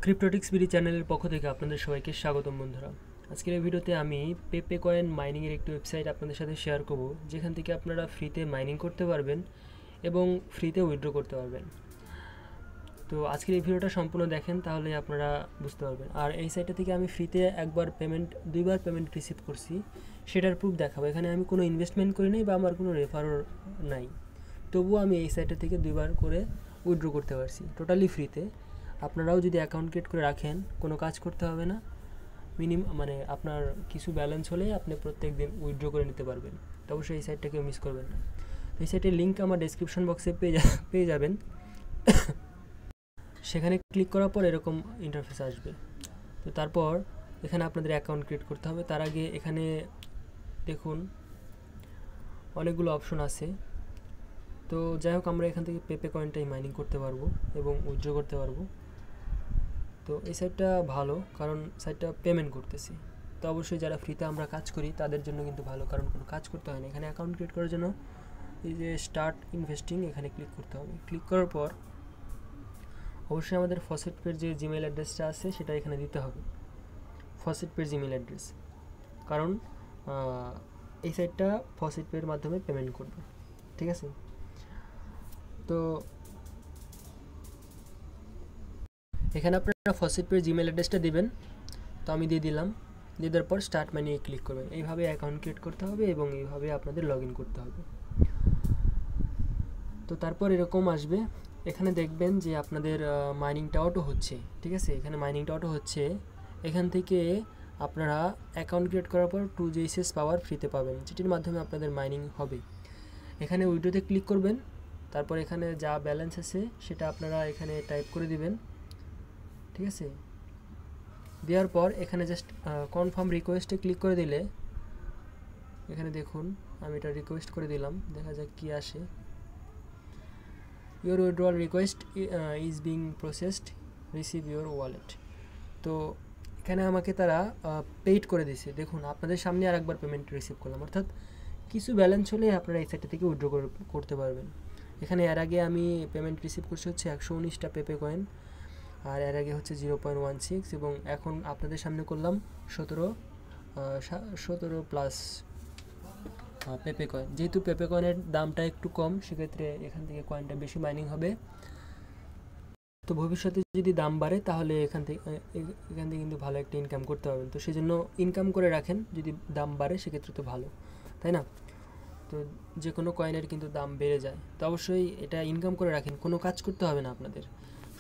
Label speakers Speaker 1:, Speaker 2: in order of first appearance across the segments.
Speaker 1: ক্রিপ্টোটিক্স BD চ্যানেলের পক্ষ থেকে আপনাদের সবাইকে স্বাগতম বন্ধুরা। আজকের এই ভিডিওতে আমি পেপে কয়েন মাইনিংয়ের একটি ওয়েবসাইট আপনাদের সাথে শেয়ার করব, যেখান থেকে আপনারা ফ্রিতে মাইনিং করতে পারবেন এবং ফ্রিতে উইথড্র করতে পারবেন। তো আজকের এই ভিডিওটা সম্পূর্ণ দেখেন, তাহলে আপনারা বুঝতে পারবেন। আর এই সাইটটা থেকে আমি ফ্রিতে দুইবার পেমেন্ট রিসিভ করছি, সেটার প্রুফ দেখাবো। এখানে আমি কোনো ইনভেস্টমেন্ট করি নাই বা আমার কোনো রেফারও নাই, তবুও আমি এই সাইটটা থেকে দুইবার করে উইথড্র করতে পারছি টোটালি ফ্রিতে। আপনারাও যদি অ্যাকাউন্ট ক্রিয়েট করে রাখেন, কোনো কাজ করতে হবে না, মানে আপনার কিছু ব্যালেন্স হলে আপনি প্রত্যেক দিন উইথড্র করে নিতে পারবেন। তো অবশ্যই এই সাইটটাকে মিস করবেন না। এই সাইটের লিঙ্ক আমার ডেসক্রিপশন বক্সে পেয়ে যাবেন। সেখানে ক্লিক করার পর এরকম ইন্টারফেস আসবে। তো তারপর এখানে আপনাদের অ্যাকাউন্ট ক্রিয়েট করতে হবে। তার আগে এখানে দেখুন অনেকগুলো অপশন আছে। তো যাই হোক, আমরা এখান থেকে পেপে কয়েনটাই মাইনিং করতে পারবো এবং উইথড্র করতে পারবো। তো এই সাইটটা ভালো, কারণ সাইটটা পেমেন্ট করতেছি। তো অবশ্যই যারা ফ্রিতে আমরা কাজ করি তাদের জন্য কিন্তু ভালো, কারণ কোনো কাজ করতে হয় না। এখানে অ্যাকাউন্ট ক্রিয়েট করার জন্য এই যে স্টার্ট ইনভেস্টিং, এখানে ক্লিক করতে হবে। ক্লিক করার পর অবশ্যই আমাদের ফসেট পের যে জিমেল অ্যাড্রেসটা আছে সেটা এখানে দিতে হবে, ফসেট পের জিমেল অ্যাড্রেস, কারণ এই সাইটটা ফসেট পের মাধ্যমে পেমেন্ট করবে। ঠিক আছে, তো এখানে আপনারা ফসেট পের জিমেল অ্যাড্রেসটা দিবেন। তো আমি দিয়ে দিলাম। দিয়ে দেওয়ার পর স্টার্ট মানিয়ে ক্লিক করবেন। এইভাবে অ্যাকাউন্ট ক্রিয়েট করতে হবে এবং এইভাবে আপনাদের লগ ইন করতে হবে। তো তারপর এরকম আসবে, এখানে দেখবেন যে আপনাদের মাইনিংটা অটো হচ্ছে। ঠিক আছে, এখানে মাইনিংটা অটো হচ্ছে। এখান থেকে আপনারা অ্যাকাউন্ট ক্রিয়েট করার পর 2 GSS পাওয়ার ফ্রিতে পাবেন, যেটির মাধ্যমে আপনাদের মাইনিং হবে। এখানে উইড্রোতে ক্লিক করবেন। তারপর এখানে যা ব্যালেন্স আছে সেটা আপনারা এখানে টাইপ করে দিবেন। ঠিক আছে, দেওয়ার পর এখানে জাস্ট কনফার্ম রিকোয়েস্টে ক্লিক করে দিলে, এখানে দেখুন আমি এটা রিকোয়েস্ট করে দিলাম, দেখা যাক কি আসে। Your withdrawal request is being processed, receive your wallet. তো এখানে আমাকে তারা পেইড করে দিয়েছে। দেখুন আপনাদের সামনে আর একবার পেমেন্ট রিসিভ করলাম, অর্থাৎ কিছু ব্যালেন্স হলে আপনারা এই সাইটটা থেকে উইথড্র করতে পারবেন। এখানে এর আগে আমি পেমেন্ট রিসিভ করছি হচ্ছে 119টা পেপে কয়েন, আর এর আগে হচ্ছে 0.16, এবং এখন আপনাদের সামনে করলাম 17 প্লাস পেপে কয়েন। যেহেতু পেপে কয়েনের দামটা একটু কম, সেক্ষেত্রে এখান থেকে কয়েনটা বেশি মাইনিং হবে। তো ভবিষ্যতে যদি দাম বাড়ে তাহলে এখান থেকে কিন্তু ভালো একটা ইনকাম করতে পারবেন। তো সেই জন্য ইনকাম করে রাখেন, যদি দাম বাড়ে সেক্ষেত্রে তো ভালো, তাই না? তো যে কোনো কয়েনের কিন্তু দাম বেড়ে যায়। তো অবশ্যই এটা ইনকাম করে রাখেন, কোনো কাজ করতে হবে না আপনাদের,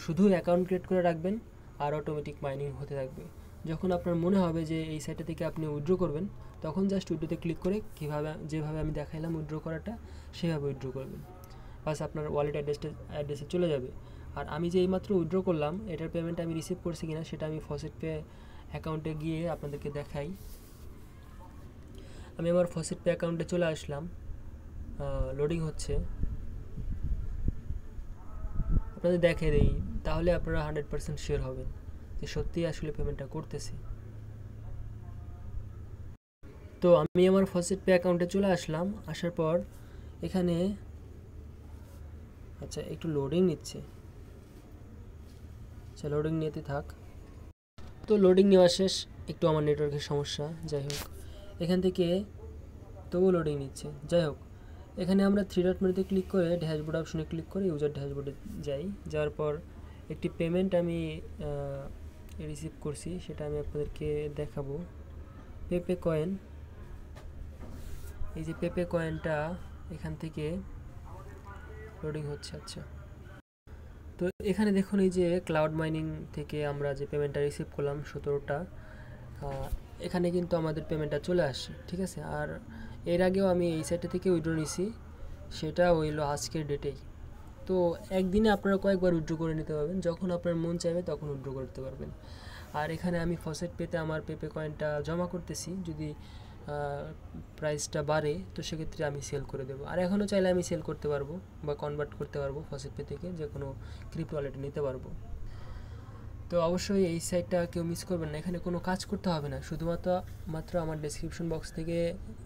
Speaker 1: শুধু অ্যাকাউন্ট ক্রিয়েট করে রাখবেন আর অটোমেটিক মাইনিং হতে থাকবে। যখন আপনার মনে হবে যে এই সাইটটা থেকে আপনি উইথড্র করবেন, তখন জাস্ট উইথড্রোতে ক্লিক করে যেভাবে আমি দেখাইলাম উইথড্র করাটা, সেভাবে উইথড্র করবেন। বাস আপনার ওয়ালেট অ্যাড্রেসে চলে যাবে। আর আমি যে এইমাত্র উইথড্র করলাম, এটার পেমেন্ট আমি রিসিভ করছি কিনা সেটা আমি ফসেট পে অ্যাকাউন্টে গিয়ে আপনাদেরকে দেখাই। আমি আমার ফসেট পে অ্যাকাউন্টে চলে আসলাম, লোডিং হচ্ছে, আপনাদের দেখে দিই, তাহলে আপনারা 100% শিওর হবেন যে সত্যিই আসলে পেমেন্টটা করতেছে। তো আমি আমার ফসেট পে অ্যাকাউন্টে চলে আসলাম। আসার পর এখানে আচ্ছা একটু লোডিং নিচ্ছে, আচ্ছা লোডিং নিতে থাক। তো লোডিং নেওয়া শেষ, একটু আমার নেটওয়ার্কের সমস্যা, যাই হোক এখান থেকে তবুও লোডিং নিচ্ছে। যাই হোক, এখানে আমরা 3 ডট মেনুতে ক্লিক করে ড্যাশবোর্ড অপশনে ক্লিক করে ইউজার ড্যাশবোর্ডে যাওয়ার পর একটি পেমেন্ট আমি রিসিভ করছি, সেটা আমি আপনাদেরকে দেখাবো। পেপে কয়েন, এই যে পেপে কয়েনটা এখান থেকে লোডিং হচ্ছে। আচ্ছা, তো এখানে দেখুন এই যে ক্লাউড মাইনিং থেকে আমরা যে পেমেন্টটা রিসিভ করলাম 17টা, এখানে কিন্তু আমাদের পেমেন্টটা চলে আসে। ঠিক আছে, আর এর আগেও আমি এই সাইটটা থেকে উইথড্র নিছি, সেটা হইলো আজকের ডেটেই। তো একদিনে আপনারা কয়েকবার উইথড্র করে নিতে পারবেন, যখন আপনার মন চাইবে তখন উইথড্র করতে পারবেন। আর এখানে আমি ফসেট পেতে আমার পেপে কয়েনটা জমা করতেছি, যদি প্রাইসটা বাড়ে তো সেক্ষেত্রে আমি সেল করে দেবো। আর এখনও চাইলে আমি সেল করতে পারবো বা কনভার্ট করতে পারবো, ফসেট পে থেকে যে কোনো ক্রিপ্টো ওয়ালেটে নিতে পারবো। তো অবশ্যই এই সাইটটা কেউ মিস করবেন না, এখানে কোনো কাজ করতে হবে না, শুধুমাত্র আমার ডেসক্রিপশন বক্স থেকে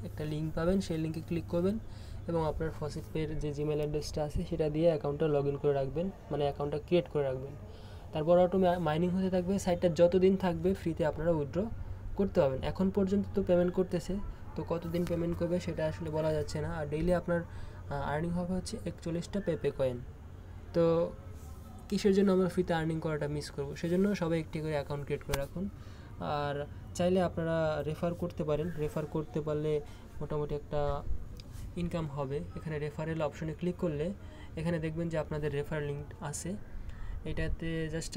Speaker 1: একটা লিঙ্ক পাবেন, সেই লিঙ্কে ক্লিক করবেন এবং আপনার ফসেট পের যে জিমেল অ্যাড্রেসটা আছে সেটা দিয়ে অ্যাকাউন্টটা লগ ইন করে রাখবেন, মানে অ্যাকাউন্টটা ক্রিয়েট করে রাখবেন। তারপর অটো মাইনিং হতে থাকবে, সাইটটা যতদিন থাকবে ফ্রিতে আপনারা উইথড্র করতে পারবেন। এখন পর্যন্ত তো পেমেন্ট করতেছে, তো কতদিন পেমেন্ট করবে সেটা আসলে বলা যাচ্ছে না। আর ডেইলি আপনার আর্নিং হবে হচ্ছে 41টা পেপে কয়েন। তো কিসের জন্য আমরা ফ্রিতে আর্নিং করাটা মিস করব? সেজন্য সবাই একটি করে অ্যাকাউন্ট ক্রিয়েট করে রাখুন। আর চাইলে আপনারা রেফার করতে পারেন, রেফার করতে পারলে মোটামুটি একটা ইনকাম হবে। এখানে রেফারেল অপশনে ক্লিক করলে এখানে দেখবেন যে আপনাদের রেফার লিঙ্ক আছে, এটাতে জাস্ট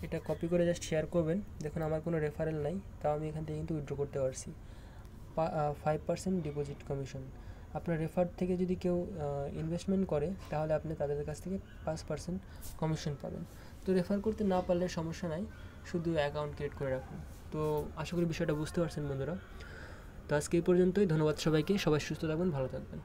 Speaker 1: এটা কপি করে জাস্ট শেয়ার করবেন। দেখুন আমার কোনো রেফারেল নাই, তাও আমি এখান থেকে কিন্তু উইথড্র করতে পারছি। 5% ডিপোজিট কমিশন। আপনার রেফার থেকে যদি কেউ ইনভেস্টমেন্ট করে তাহলে আপনি তাদের কাছ থেকে 5% কমিশন পাবেন। তো রেফার করতে না পারলে সমস্যা নাই, শুধু অ্যাকাউন্ট ক্রিয়েট করে রাখুন। তো আশা করি বিষয়টা বুঝতে পারছেন বন্ধুরা। তো আজকে এই পর্যন্তই, ধন্যবাদ সবাইকে, সবাই সুস্থ থাকবেন, ভালো থাকবেন।